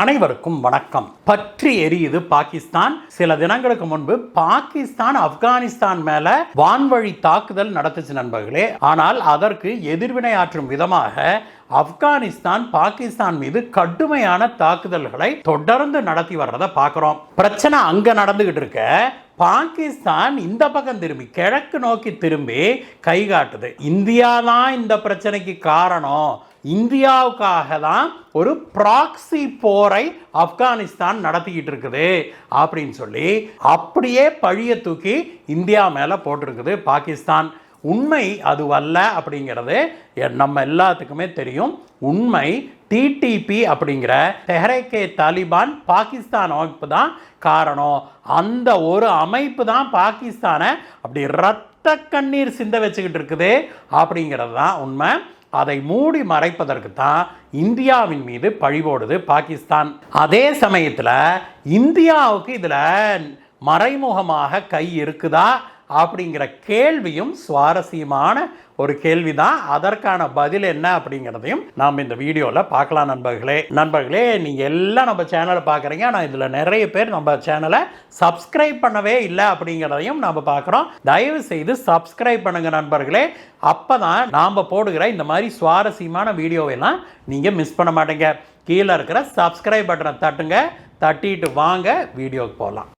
அனைவருக்கும் வணக்கம். பற்றி எரியுது பாகிஸ்தான். சில தினங்களுக்கு முன்பு பாகிஸ்தான் ஆப்கானிஸ்தான் மேல வான்வழி தாக்குதல் நடத்துச்சு நண்பர்களே. ஆனால் அதற்கு எதிர்வினை ஆற்றும் விதமாக ஆப்கானிஸ்தான் பாகிஸ்தான் மீது கடுமையான தாக்குதல்களை தொடர்ந்து நடத்தி வர்றதை பார்க்கிறோம். பிரச்சனை அங்க நடந்துகிட்டு இருக்க பாகிஸ்தான் இந்த பக்கம் திரும்பி கிழக்கு நோக்கி திரும்பி கை காட்டுது. இந்தியா தான் இந்த பிரச்சனைக்கு காரணம், இந்தியாவுக்காக தான் ஒரு ப்ராக்சி போரை ஆப்கானிஸ்தான் நடத்திக்கிட்டு இருக்குது அப்படின்னு சொல்லி அப்படியே பழிய தூக்கி இந்தியா மேலே போட்டிருக்குது பாகிஸ்தான். உண்மை அதுவல்ல அப்படிங்கிறது நம்ம எல்லாத்துக்குமே தெரியும். உண்மை டிடிபி அப்படிங்கிற தெஹ்ரீக் தாலிபான் பாகிஸ்தான் அமைப்பு தான் காரணம். அந்த ஒரு அமைப்பு தான் பாகிஸ்தானை அப்படி ரத்த கண்ணீர் சிந்த வச்சுக்கிட்டு இருக்குது அப்படிங்கிறது தான் உண்மை. அதை மூடி மறைப்பதற்கு தான் இந்தியாவின் மீது பழி போடுது பாகிஸ்தான். அதே சமயத்தில் இந்தியாவுக்கு இதில் மறைமுகமாக கை இருக்குதா அப்படிங்கிற கேள்வியும் சுவாரஸ்யமான ஒரு கேள்விதான். அதற்கான பதில் என்ன அப்படிங்கிறதையும் நாம் இந்த வீடியோவில் பார்க்கலாம் நண்பர்களே. நீங்கள் எல்லாம் நம்ம சேனலை பார்க்குறீங்க, ஆனால் இதில் நிறைய பேர் நம்ம சேனலை சப்ஸ்கிரைப் பண்ணவே இல்லை அப்படிங்கிறதையும் நம்ம பார்க்குறோம். தயவு செய்து சப்ஸ்கிரைப் பண்ணுங்கள் நண்பர்களே. அப்போ தான் நாம் போடுகிற இந்த மாதிரி சுவாரஸ்யமான வீடியோவெல்லாம் நீங்கள் மிஸ் பண்ண மாட்டீங்க. கீழே இருக்கிற சப்ஸ்கிரைப் பட்டனை தட்டிட்டு வாங்க வீடியோவுக்கு போகலாம்.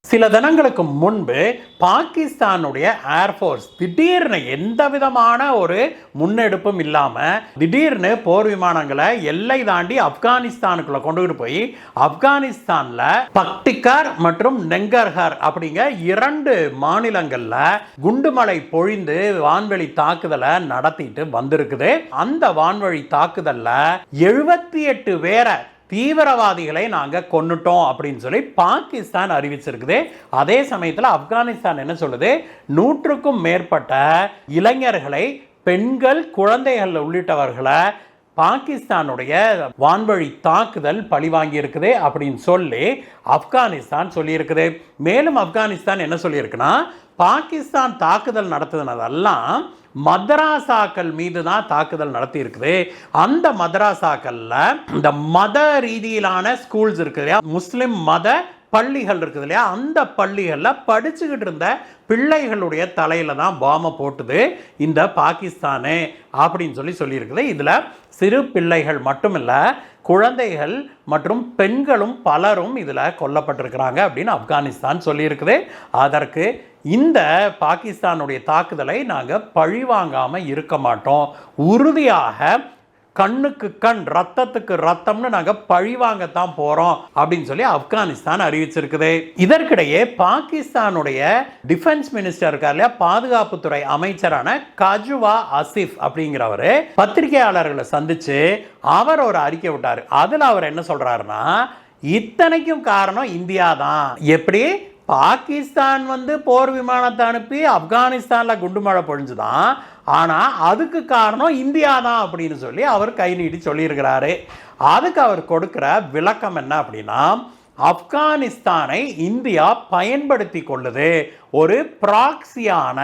சில தினங்களுக்கு முன்பு பாகிஸ்தானுடைய ஏர்ஃபோர்ஸ் திடீர்னு எந்த விதமான ஒரு முன்னெடுப்பும் இல்லாமல் திடீர்னு போர் விமானங்களை எல்லை தாண்டி ஆப்கானிஸ்தானுக்குள்ள கொண்டுகிட்டு போய் ஆப்கானிஸ்தானில் பக்டிகார் மற்றும் நெங்கர்ஹர் அப்படிங்கிற 2 மாநிலங்களில் குண்டுமழை பொழிந்து வான்வெளி தாக்குதலை நடத்திட்டு வந்திருக்குது. அந்த வான்வழி தாக்குதலில் 78 பேரை தீவிரவாதிகளை நாங்கள் கொன்னுட்டோம் அப்படின்னு சொல்லி பாகிஸ்தான் அறிவிச்சிருக்குது. அதே சமயத்தில் ஆப்கானிஸ்தான் என்ன சொல்லுது, 100க்கும் மேற்பட்ட இளைஞர்களை, பெண்கள், குழந்தைகள் உள்ளிட்டவர்களை பாகிஸ்தானுடைய வான்வழி தாக்குதல் பழிவாங்கி இருக்குது அப்படின்னு சொல்லி ஆப்கானிஸ்தான் சொல்லியிருக்குது. மேலும் ஆப்கானிஸ்தான் என்ன சொல்லியிருக்குன்னா, பாகிஸ்தான் தாக்குதல் நடத்துனதெல்லாம் மதராசாக்கள் மீது தான் தாக்குதல் நடத்தி இருக்குது. அந்த மதராசாக்கள்ல இந்த மத ரீதியிலான ஸ்கூல்ஸ் இருக்குது இல்லையா, முஸ்லிம் மத பள்ளிகள் இருக்குது இல்லையா, அந்த பள்ளிகளில் படிச்சுக்கிட்டு இருந்த பிள்ளைகளுடைய தலையில தான் பாம்பை போட்டுது இந்த பாகிஸ்தானு அப்படின்னு சொல்லியிருக்குது. இதில் சிறு பிள்ளைகள் மட்டுமில்லை, குழந்தைகள் மற்றும் பெண்களும் பலரும் இதில் கொல்லப்பட்டிருக்கிறாங்க அப்படின்னு ஆப்கானிஸ்தான் சொல்லியிருக்குது. அதற்கு இந்த பாகிஸ்தானுடைய தாக்குதலை நாங்கள் பழிவாங்காமல் இருக்க மாட்டோம், உறுதியாக கண்ணுக்கு கண், ரத்தத்துக்கு ரத்தம்னு நாங்கள் பழிவாங்கத்தான் போகிறோம் அப்படின்னு சொல்லி ஆப்கானிஸ்தான் அறிவிச்சிருக்குது. இதற்கிடையே பாகிஸ்தானுடைய டிஃபென்ஸ் மினிஸ்டர் இருக்கார் இல்லையா, பாதுகாப்புத்துறை அமைச்சரான கஜுவா ஆசிஃப் அப்படிங்கிறவர் பத்திரிகையாளர்களை சந்திச்சு அவர் ஒரு அறிக்கை விட்டார். அதில் அவர் என்ன சொல்றாருன்னா, இத்தனைக்கும் காரணம் இந்தியா தான். எப்படி பாகிஸ்தான் போர் விமானத்தை அனுப்பி ஆப்கானிஸ்தானில் குண்டு மழை பொழிஞ்சுதான், ஆனால் அதுக்கு காரணம் இந்தியா தான் அப்படின்னு சொல்லி அவர் கை நீட்டி சொல்லியிருக்கிறாரு. அதுக்கு அவர் கொடுக்குற விளக்கம் என்ன அப்படின்னா, ஆப்கானிஸ்தானை இந்தியா பயன்படுத்தி கொள்ளுது, ஒரு ப்ராக்சியான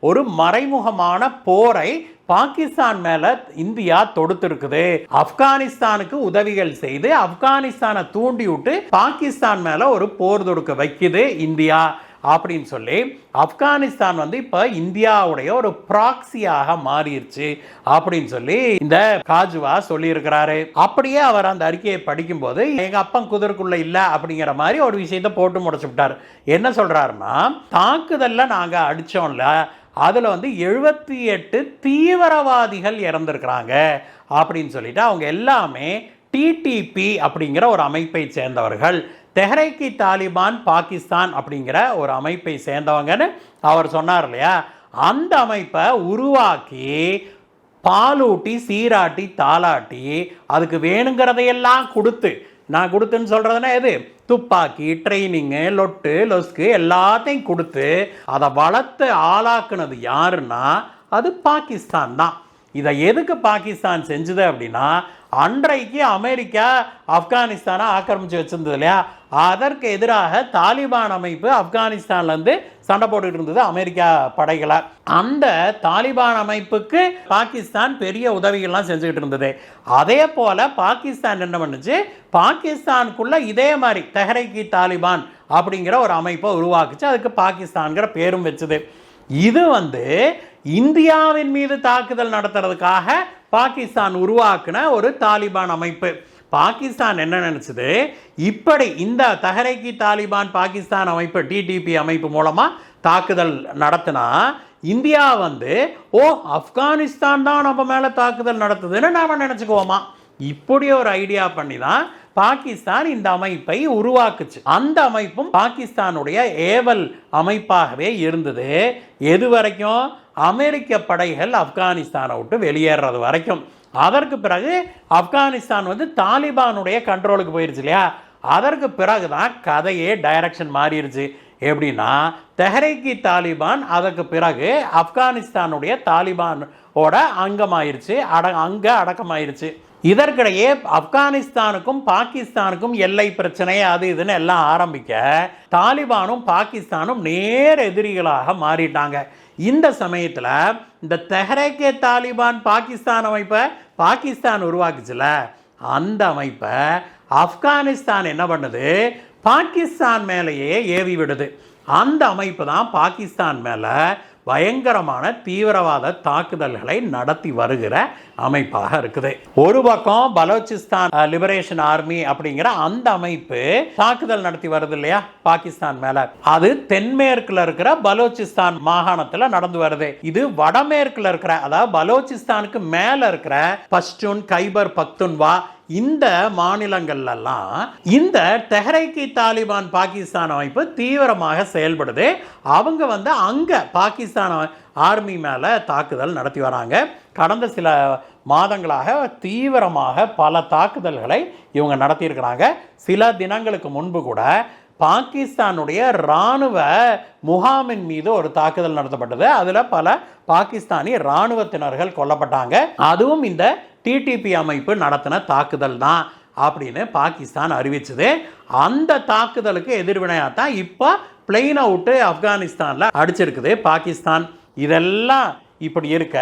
ஒரு மறைமுகமான போரை பாகிஸ்தான் மேல இந்தியா தொடுத்திருக்குது. ஆப்கானிஸ்தானுக்கு உதவிகள் செய்து ஆப்கானிஸ்தானை தூண்டி விட்டு பாகிஸ்தான் மேல ஒரு போர் தொடுக்க வைக்குது இந்தியா அப்படின்னு சொல்லி ஆப்கானிஸ்தான் இப்ப இந்தியாவுடைய ஒரு ப்ராக்சியாக மாறிடுச்சு அப்படின்னு சொல்லி இந்த காஜுவா சொல்லி இருக்கிறாரு. அப்படியே அவர் அந்த அறிக்கையை படிக்கும் போது எங்க அப்பன் குதிரைக்குள்ள இல்ல அப்படிங்கிற மாதிரி ஒரு விஷயத்தை போட்டு முடிச்சு விட்டார். என்ன சொல்றாருன்னா, தாக்குதல்ல நாங்க அடிச்சோம்ல, அதில் 78 தீவிரவாதிகள் இறந்துருக்கிறாங்க அப்படின்னு சொல்லிட்டு அவங்க எல்லாமே டிடிபி அப்படிங்கிற ஒரு அமைப்பை சேர்ந்தவர்கள், தெஹ்ரீக் தாலிபான் பாகிஸ்தான் அப்படிங்கிற ஒரு அமைப்பை சேர்ந்தவங்கன்னு அவர் சொன்னார் இல்லையா. அந்த அமைப்பை உருவாக்கி பாலூட்டி சீராட்டி தாளாட்டி அதுக்கு வேணுங்கிறதையெல்லாம் கொடுத்து, நான் கொடுத்துன்னு சொல்கிறதுனா எது, துப்பாக்கி, ட்ரைனிங்கு, லொட்டு லொஸ்கு எல்லாத்தையும் கொடுத்து அதை வளர்த்து ஆளாக்குனது யாருன்னா அது பாகிஸ்தான் தான். இதை எதுக்கு பாகிஸ்தான் செஞ்சுது அப்படின்னா, அன்றைக்கு அமெரிக்கா ஆப்கானிஸ்தானை ஆக்கிரமிச்சு வச்சிருந்தது இல்லையா, அதற்கு எதிராக தாலிபான் அமைப்பு ஆப்கானிஸ்தான்ல இருந்து சண்டை போட்டுட்டு இருந்தது அமெரிக்கா படைகளை. அந்த தாலிபான் அமைப்புக்கு பாகிஸ்தான் பெரிய உதவிகள்லாம் செஞ்சுக்கிட்டு இருந்தது. அதே போல பாகிஸ்தான் என்ன பண்ணுச்சு, பாகிஸ்தானுக்குள்ள இதே மாதிரி தெஹ்ரீக் தாலிபான் அப்படிங்கிற ஒரு அமைப்பை உருவாக்குச்சு. அதுக்கு பாகிஸ்தான்கிற பேரும் வச்சுது. இது இந்தியாவின் மீது தாக்குதல் நடத்துறதுக்காக பாகிஸ்தான் உருவாக்குன ஒரு தாலிபான் அமைப்பு. பாகிஸ்தான் என்ன நினைச்சது, இப்படி இந்த தெஹ்ரீக் தாலிபான் பாகிஸ்தான் அமைப்பு டிடிபி அமைப்பு மூலமா தாக்குதல் நடத்தினா இந்தியா ஆப்கானிஸ்தான் தான் நம்ம மேல தாக்குதல் நடத்துதுன்னு நாம நினைச்சுக்குவோமா. இப்படி ஒரு ஐடியா பண்ணி தான் பாகிஸ்தான் இந்த அமைப்பை உருவாக்குச்சு. அந்த அமைப்பும் பாகிஸ்தானுடைய ஏவல் அமைப்பாகவே இருந்தது. எது வரைக்கும், அமெரிக்க படைகள் ஆப்கானிஸ்தானை விட்டு வெளியேறது வரைக்கும். அதற்கு பிறகு ஆப்கானிஸ்தான் தாலிபானுடைய கண்ட்ரோலுக்கு போயிருச்சு இல்லையா. அதற்கு பிறகு தான் கதையே டைரக்ஷன் மாறிடுச்சு. எப்படின்னா, தெஹ்ரீக் தாலிபான் அதற்கு பிறகு ஆப்கானிஸ்தானுடைய தாலிபானோட அங்கமாயிருச்சு, அங்க அடக்கமாயிருச்சு. இதற்கிடையே ஆப்கானிஸ்தானுக்கும் பாகிஸ்தானுக்கும் எல்லை பிரச்சனை அது இதுன்னு எல்லாம் ஆரம்பிக்க தாலிபானும் பாகிஸ்தானும் நேர் எதிரிகளாக மாறிட்டாங்க. இந்த சமயத்தில் இந்த தெஹ்ரீக் தாலிபான் பாகிஸ்தான் அமைப்பை பாகிஸ்தான் உருவாக்குச்சுல, அந்த அமைப்பை ஆப்கானிஸ்தான் என்ன பண்ணுது, பாகிஸ்தான் மேலேயே ஏவி விடுது. அந்த அமைப்பு தான் பாகிஸ்தான் மேலே பயங்கரமான தீவிரவாத தாக்குதல்களை நடத்தி வருகிற அமைப்பாக இருக்குது. ஒரு பக்கம் பலோச்சிஸ்தான் லிபரேஷன் ஆர்மி அப்படிங்கிற அந்த அமைப்பு தாக்குதல் நடத்தி வருது இல்லையா பாகிஸ்தான் மேல. அது தென்மேற்குல இருக்கிற பலோச்சிஸ்தான் மாகாணத்தில் நடந்து வருது. இது வடமேற்குல இருக்கிற, அதாவது பலோச்சிஸ்தானுக்கு மேல இருக்கிற பஷ்டூன், கைபர் பக்துன்வா இந்த மாநிலங்கள்லாம் இந்த தெஹ்ரீக் தாலிபான் பாகிஸ்தான் அமைப்பு தீவிரமாக செயல்படுது. அவங்க அங்க பாகிஸ்தான் ஆர்மி மேல தாக்குதல் நடத்தி வராங்க. கடந்த சில மாதங்களாக தீவிரமாக பல தாக்குதல்களை இவங்க நடத்தியிருக்கிறாங்க. சில தினங்களுக்கு முன்பு கூட பாகிஸ்தானுடைய இராணுவ முகாமின் மீது ஒரு தாக்குதல் நடத்தப்பட்டது. அதில் பல பாகிஸ்தானி இராணுவத்தினர்கள் கொல்லப்பட்டாங்க. அதுவும் இந்த டிடிபி அமைப்பு நடத்தின தாக்குதல் தான் அப்படின்னு பாகிஸ்தான் அறிவிச்சது. அந்த தாக்குதலுக்கு எதிர்வினையாக தான் இப்போ பிளெயினை விட்டு ஆப்கானிஸ்தானில் அடிச்சிருக்குது பாகிஸ்தான். இதெல்லாம் இப்படி இருக்க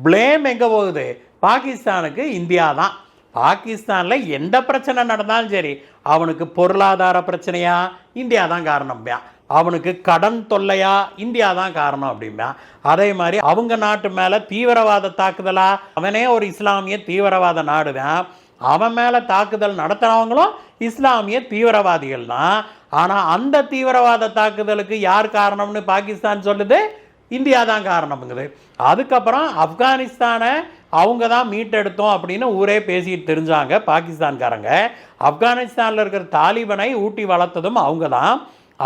பிளேம் எங்கே போகுது, பாகிஸ்தானுக்கு இந்தியா தான். பாகிஸ்தானில் எந்த பிரச்சனை நடந்தாலும் சரி, அவனுக்கு பொருளாதார பிரச்சனையா இந்தியா தான் காரணம், அவனுக்கு கடன் தொல்லையா இந்தியா தான் காரணம் அப்படிம்பா. அதே மாதிரி அவங்க நாட்டு மேலே தீவிரவாத தாக்குதலா, அவனே ஒரு இஸ்லாமிய தீவிரவாத நாடு தான், அவன் மேலே தாக்குதல் நடத்துகிறவங்களும் இஸ்லாமிய தீவிரவாதிகள் தான். ஆனால் அந்த தீவிரவாத தாக்குதலுக்கு யார் காரணம்னு பாகிஸ்தான் சொல்லுது, இந்தியா தான் காரணம்ங்குது. அதுக்கப்புறம் ஆப்கானிஸ்தானை அவங்க தான் மீட்டெடுத்தோம் அப்படின்னு ஊரே பேசிட்டு தெரிஞ்சாங்க பாகிஸ்தான்காரங்க. ஆப்கானிஸ்தானில் இருக்கிற தாலிபானை ஊட்டி வளர்த்ததும் அவங்க தான்.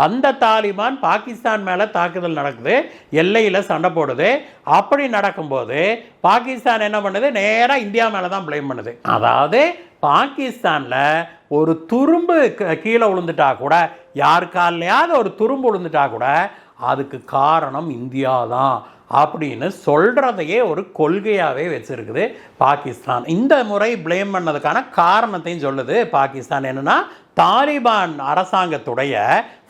அந்த தாலிபான் பாகிஸ்தான் மேலே தாக்குதல் நடக்குது, எல்லையில் சண்டை போடுது. அப்படி நடக்கும்போது பாகிஸ்தான் என்ன பண்ணுது, நேராக இந்தியா மேலே தான் பிளேம் பண்ணுது. அதாவது பாகிஸ்தானில் ஒரு துரும்பு கீழே விழுந்துட்டா கூட, யார் காலையாவது ஒரு துரும்பு விழுந்துட்டா கூட அதுக்கு காரணம் இந்தியா தான் அப்படின்னு சொல்கிறதையே ஒரு கொள்கையாகவே வச்சுருக்குது பாகிஸ்தான். இந்த முறை பிளேம் பண்ணதுக்கான காரணத்தையும் சொல்லுது பாகிஸ்தான். என்னென்னா, தாலிபான் அரசாங்கத்துடைய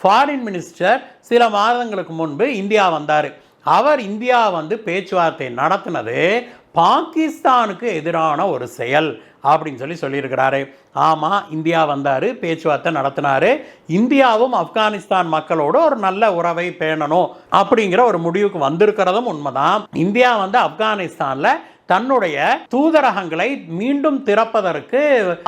ஃபாரின் மினிஸ்டர் சில மாதங்களுக்கு முன்பு இந்தியா வந்தார். அவர் இந்தியா பேச்சுவார்த்தை நடத்தினது பாகிஸ்தானுக்கு எதிரான ஒரு செயல் அப்படின்னு சொல்லியிருக்கிறாரு. ஆமாம், இந்தியா வந்தார், பேச்சுவார்த்தை நடத்தினார். இந்தியாவும் ஆப்கானிஸ்தான் மக்களோடு ஒரு நல்ல உறவை பேணணும் அப்படிங்கிற ஒரு முடிவுக்கு வந்திருக்கிறதும் உண்மைதான். இந்தியா ஆப்கானிஸ்தானில் தன்னுடைய தூதரகங்களை மீண்டும் திறப்பதற்கு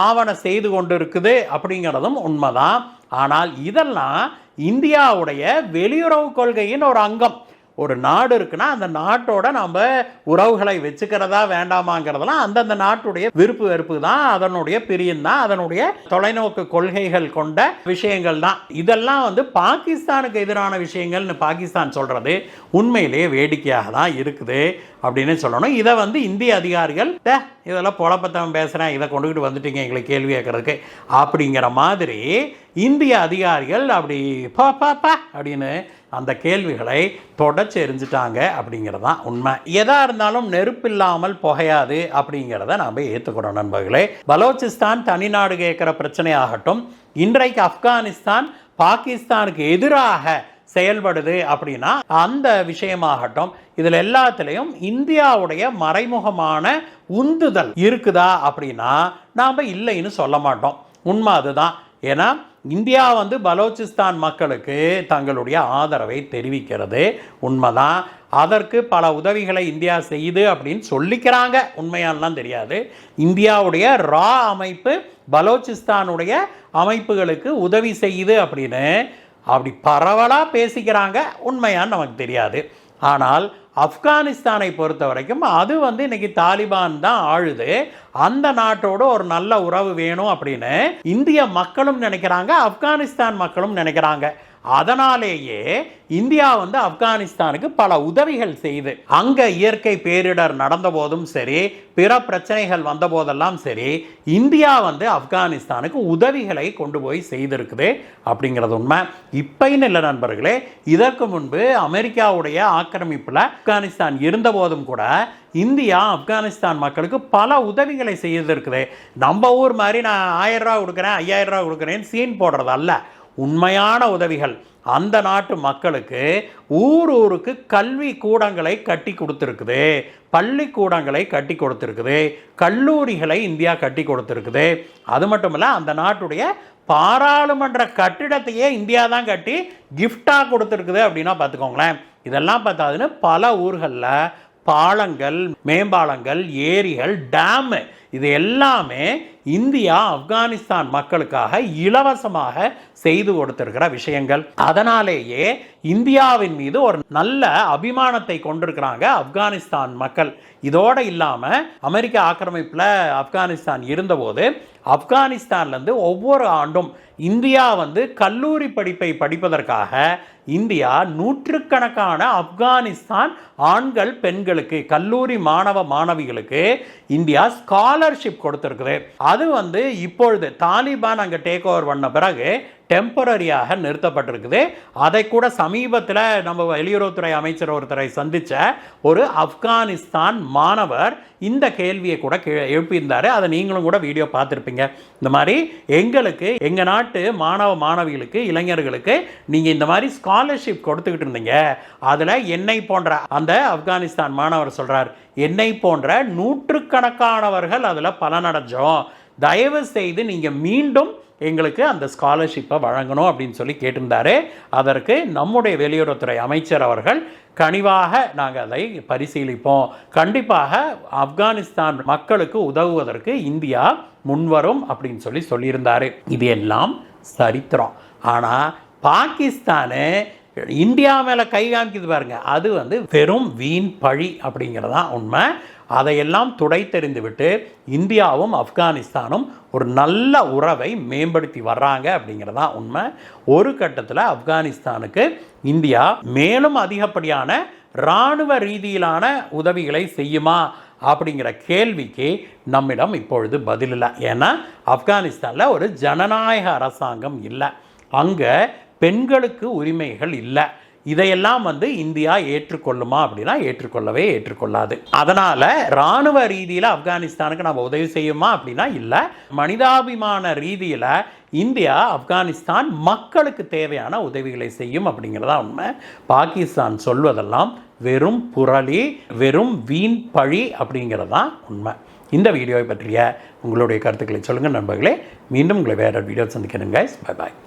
ஆவண செய்து கொண்டு இருக்குது அப்படிங்கிறதும் உண்மைதான். ஆனால் இதெல்லாம் இந்தியாவுடைய வெளியுறவு கொள்கையின் ஒரு அங்கம். ஒரு நாடு இருக்குன்னா அந்த நாட்டோட நம்ம உறவுகளை வச்சுக்கிறதா வேண்டாமாங்கிறதெல்லாம் அந்தந்த நாட்டுடைய விருப்பு வெறுப்பு தான், அதனுடைய பிரியம் தான், அதனுடைய தொலைநோக்கு கொள்கைகள் கொண்ட விஷயங்கள் தான். இதெல்லாம் பாகிஸ்தானுக்கு எதிரான விஷயங்கள்னு பாகிஸ்தான் சொல்றது உண்மையிலேயே வேடிக்கையாக தான் இருக்குது அப்படின்னு சொல்லணும். இதை இந்திய அதிகாரிகள் இதெல்லாம் பொழப்பத்தவன் பேசுகிறேன், இதை கொண்டுக்கிட்டு வந்துட்டீங்க எங்களை கேள்வி கேட்குறதுக்கு அப்படிங்கிற மாதிரி இந்திய அதிகாரிகள் அப்படி பாப்பா அப்படின்னு அந்த கேள்விகளை தொடச்சு எரிஞ்சிட்டாங்க அப்படிங்கிறது தான் உண்மை. எதாக இருந்தாலும் நெருப்பில்லாமல் புகையாது அப்படிங்கிறத நாம் ஏற்றுக்கணும் நண்பர்களே. பலோச்சிஸ்தான் தனிநாடு கேட்குற பிரச்சனையாகட்டும், இன்றைக்கு ஆப்கானிஸ்தான் பாகிஸ்தானுக்கு எதிராக செயல்படுது அப்படின்னா அந்த விஷயமாகட்டும், இதில் எல்லாத்துலேயும் இந்தியாவுடைய மறைமுகமான உந்துதல் இருக்குதா அப்படின்னா நாம் இல்லைன்னு சொல்ல மாட்டோம். உண்மை அதுதான். ஏன்னா இந்தியா பலோச்சிஸ்தான் மக்களுக்கு தங்களுடைய ஆதரவை தெரிவிக்கிறது உண்மைதான். அதற்கு பல உதவிகளை இந்தியா செய்யுது அப்படின்னு சொல்லிக்கிறாங்க, உண்மையானலாம் தெரியாது. இந்தியாவுடைய ரா அமைப்பு பலோச்சிஸ்தானுடைய அமைப்புகளுக்கு உதவி செய்யுது அப்படின்னு அப்படி பரவலாக பேசிக்கிறாங்க, உண்மையான்னு நமக்கு தெரியாது. ஆனால் ஆப்கானிஸ்தானை பொறுத்த வரைக்கும் அது இன்னைக்கு தாலிபான் தான் ஆளுது. அந்த நாட்டோடு ஒரு நல்ல உறவு வேணும் அப்படின்னு இந்திய மக்களும் நினைக்கிறாங்க, ஆப்கானிஸ்தான் மக்களும் நினைக்கிறாங்க. அதனாலேயே இந்தியா ஆப்கானிஸ்தானுக்கு பல உதவிகள் செய்து, அங்கே இயற்கை பேரிடர் நடந்த போதும் சரி, பிற பிரச்சனைகள் வந்த போதெல்லாம் சரி, இந்தியா ஆப்கானிஸ்தானுக்கு உதவிகளை கொண்டு போய் செய்திருக்குது அப்படிங்கிறது உண்மை. இப்பைன்னு இல்லை நண்பர்களே, இதற்கு முன்பு அமெரிக்காவுடைய ஆக்கிரமிப்பில் ஆப்கானிஸ்தான் இருந்த போதும் கூட இந்தியா ஆப்கானிஸ்தான் மக்களுக்கு பல உதவிகளை செய்திருக்குது. நம்ம ஊர் மாதிரி நான் 1000 ரூபா கொடுக்குறேன் 5000 ரூபா கொடுக்குறேன்னு சீன் போடுறது அல்ல, உண்மையான உதவிகள். அந்த நாட்டு மக்களுக்கு ஊருக்கு கல்வி கூடங்களை கட்டி கொடுத்துருக்குது, பள்ளிக்கூடங்களை கட்டி கொடுத்துருக்குது, கல்லூரிகளை இந்தியா கட்டி கொடுத்துருக்குது. அது மட்டும் இல்லை, அந்த நாட்டுடைய பாராளுமன்ற கட்டிடத்தையே இந்தியா தான் கட்டி கிஃப்டாக கொடுத்துருக்குது அப்படின்னா பார்த்துக்கோங்களேன். இதெல்லாம் பார்த்தாதுன்னு பல ஊர்களில் பாலங்கள், மேம்பாலங்கள், ஏரிகள், டேமு இது எல்லாமே இந்தியா ஆப்கானிஸ்தான் மக்களுக்காக இலவசமாக செய்து கொடுத்திருக்கிற விஷயங்கள். அதனாலேயே இந்தியாவின் மீது ஒரு நல்ல அபிமானத்தை கொண்டிருக்கிறாங்க ஆப்கானிஸ்தான் மக்கள். இதோடு இல்லாமல் அமெரிக்க ஆக்கிரமிப்பில் ஆப்கானிஸ்தான் இருந்தபோது ஆப்கானிஸ்தான்லேருந்து ஒவ்வொரு ஆண்டும் இந்தியா கல்லூரி படிப்பை படிப்பதற்காக இந்தியா நூற்றுக்கணக்கான ஆப்கானிஸ்தான் ஆண்கள் பெண்களுக்கு, கல்லூரி மாணவ மாணவிகளுக்கு இந்தியா ஸ்காலர்ஷிப் கொடுத்துருக்குது. அது இப்பொழுது தாலிபான் அங்கே டேக் ஓவர் பண்ண பிறகு டெம்பரரியாக நிறுத்தப்பட்டிருக்குது. அதை கூட சமீபத்தில் நம்ம வெளியுறவுத்துறை அமைச்சர் ஒருத்தரை சந்தித்த ஒரு ஆப்கானிஸ்தான் மாணவர் இந்த கேள்வியை கூட எழுப்பியிருந்தார். அதை நீங்களும் கூட வீடியோ பார்த்துருப்பீங்க. இந்த மாதிரி எங்களுக்கு, எங்கள் நாட்டு மாணவ மாணவிகளுக்கு, இளைஞர்களுக்கு நீங்கள் இந்த மாதிரி ஸ்காலர்ஷிப் கொடுத்துக்கிட்டு இருந்தீங்க, அதில் என்னை போன்ற அந்த ஆப்கானிஸ்தான் மாணவர் சொல்கிறார், என்னை போன்ற நூற்றுக்கணக்கானவர்கள் அதில் பலனடைஞ்சோம், தயவு செய்து நீங்கள் மீண்டும் எங்களுக்கு அந்த ஸ்காலர்ஷிப்பை வழங்கணும் அப்படின்னு சொல்லி கேட்டிருந்தாரு. அதற்கு நம்முடைய வெளியுறவுத்துறை அமைச்சர் அவர்கள் கனிவாக நாங்கள் அதை பரிசீலிப்போம், கண்டிப்பாக ஆப்கானிஸ்தான் மக்களுக்கு உதவுவதற்கு இந்தியா முன்வரும் அப்படின்னு சொல்லியிருந்தார். இது எல்லாம் சரித்திரம். ஆனால் பாகிஸ்தானு இந்தியா மேலே கை காமிக்குது பாருங்க, அது வெறும் வீண் பழி அப்படிங்கிறதான் உண்மை. அதையெல்லாம் துடைத்தெறிந்து விட்டு இந்தியாவும் ஆப்கானிஸ்தானும் ஒரு நல்ல உறவை மேம்படுத்தி வர்றாங்க அப்படிங்கிறதான் உண்மை. ஒரு கட்டத்தில் ஆப்கானிஸ்தானுக்கு இந்தியா மேலும் அதிகப்படியான இராணுவ ரீதியிலான உதவிகளை செய்யுமா அப்படிங்கிற கேள்விக்கு நம்மிடம் இப்பொழுது பதில் இல்லை. ஏன்னா ஆப்கானிஸ்தானில் ஒரு ஜனநாயக அரசாங்கம் இல்லை, அங்கே பெண்களுக்கு உரிமைகள் இல்லை. இதையெல்லாம் இந்தியா ஏற்றுக்கொள்ளுமா அப்படின்னா ஏற்றுக்கொள்ளாது. அதனால் இராணுவ ரீதியில் ஆப்கானிஸ்தானுக்கு நம்ம உதவி செய்யுமா அப்படின்னா இல்லை. மனிதாபிமான ரீதியில் இந்தியா ஆப்கானிஸ்தான் மக்களுக்கு தேவையான உதவிகளை செய்யும் அப்படிங்கிறதா உண்மை. பாகிஸ்தான் சொல்வதெல்லாம் வெறும் புரளி, வெறும் வீண் பழி அப்படிங்கிறதான் உண்மை. இந்த வீடியோவை பற்றிய உங்களுடைய கருத்துக்களை சொல்லுங்கள் நண்பர்களே. மீண்டும் உங்களை வேற வீடியோ சந்திக்கிறேன் கைஸ். Bye bye.